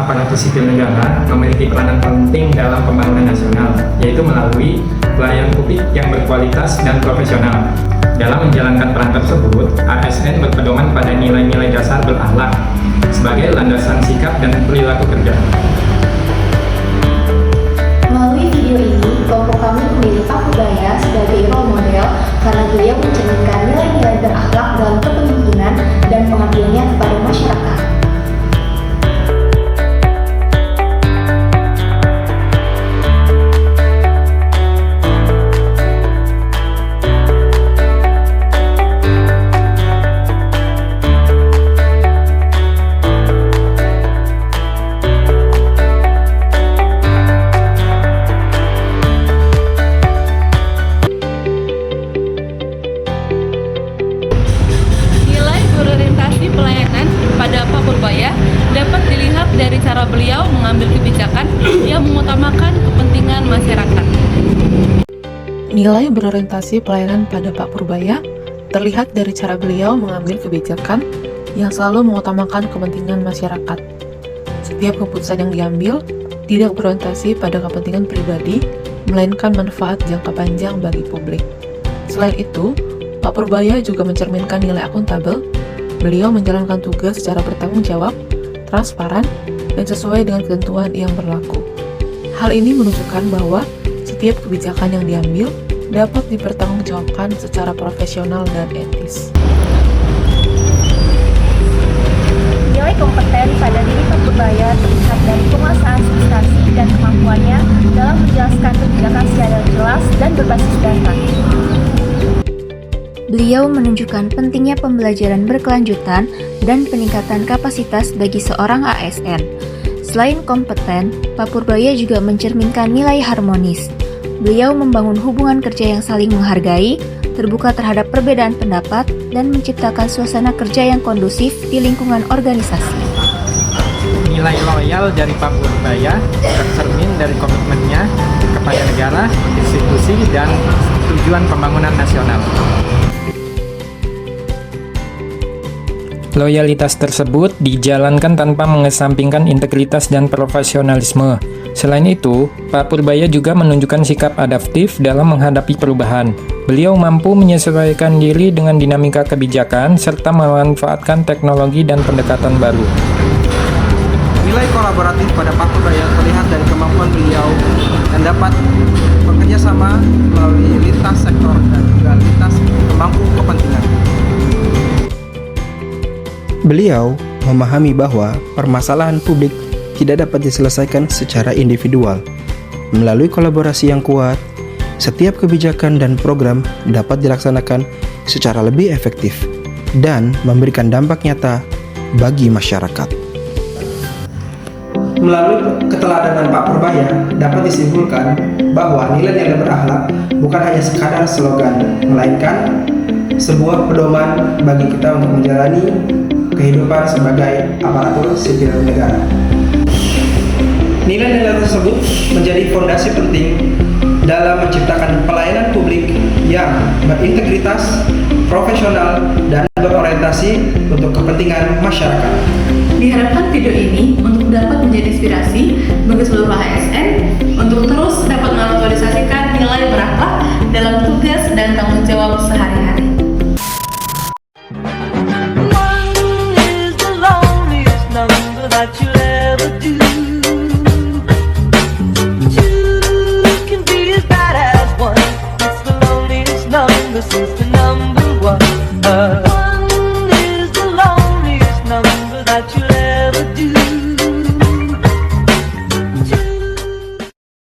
aparatur sipil negara memiliki peranan penting dalam pembangunan nasional, yaitu melalui pelayanan publik yang berkualitas dan profesional. Dalam menjalankan peran tersebut, ASN berpedoman pada nilai-nilai dasar berakhlak sebagai landasan sikap dan perilaku kerja. Melalui video ini, kelompok kami memilih Pak Purbaya sebagai role model karena beliau mencerminkan nilai-nilai berakhlak dalam kepemimpinan dan pengabdiannya kepada masyarakat. Pelayanan pada Pak Purbaya dapat dilihat dari cara beliau mengambil kebijakan yang mengutamakan kepentingan masyarakat. Nilai berorientasi pelayanan pada Pak Purbaya terlihat dari cara beliau mengambil kebijakan yang selalu mengutamakan kepentingan masyarakat. Setiap keputusan yang diambil tidak berorientasi pada kepentingan pribadi, melainkan manfaat jangka panjang bagi publik. Selain itu, Pak Purbaya juga mencerminkan nilai akuntabel. Beliau menjalankan tugas secara bertanggung jawab, transparan, dan sesuai dengan ketentuan yang berlaku. Hal ini menunjukkan bahwa setiap kebijakan yang diambil dapat dipertanggungjawabkan secara profesional dan etis. Nilai kompeten pada diri Pak Purbaya terlihat dari penguasaan substansi dan kemampuannya dalam menjelaskan kebijakan secara jelas dan berbasis data. Beliau menunjukkan pentingnya pembelajaran berkelanjutan dan peningkatan kapasitas bagi seorang ASN. Selain kompeten, Pak Purbaya juga mencerminkan nilai harmonis. Beliau membangun hubungan kerja yang saling menghargai, terbuka terhadap perbedaan pendapat, dan menciptakan suasana kerja yang kondusif di lingkungan organisasi. Nilai loyal dari Pak Purbaya tercermin dari komitmennya kepada negara, institusi, dan tujuan pembangunan nasional. Loyalitas tersebut dijalankan tanpa mengesampingkan integritas dan profesionalisme. Selain itu, Pak Purbaya juga menunjukkan sikap adaptif dalam menghadapi perubahan. Beliau mampu menyesuaikan diri dengan dinamika kebijakan serta memanfaatkan teknologi dan pendekatan baru. Nilai kolaboratif pada Pak Purbaya terlihat dari kemampuan beliau yang dapat bekerja sama melalui lintas sektor dan juga lintas pemangku kepentingan. Beliau memahami bahwa permasalahan publik tidak dapat diselesaikan secara individual. Melalui kolaborasi yang kuat, setiap kebijakan dan program dapat dilaksanakan secara lebih efektif dan memberikan dampak nyata bagi masyarakat. Melalui keteladanan Pak Purbaya dapat disimpulkan bahwa nilai-nilai berakhlak bukan hanya sekadar slogan, melainkan sebuah pedoman bagi kita untuk menjalani kehidupan sebagai aparatur sipil negara. Nilai-nilai tersebut menjadi fondasi penting dalam menciptakan pelayanan publik yang berintegritas, profesional, dan berorientasi untuk kepentingan masyarakat. Diharapkan video ini untuk dapat menjadi inspirasi bagi seluruh ASN untuk terus dapat mengaktualisasikan nilai berakhlak dalam tugas dan tanggung jawab sehari-hari. That you'll ever do. Two can be as bad as one. It's the loneliest number since the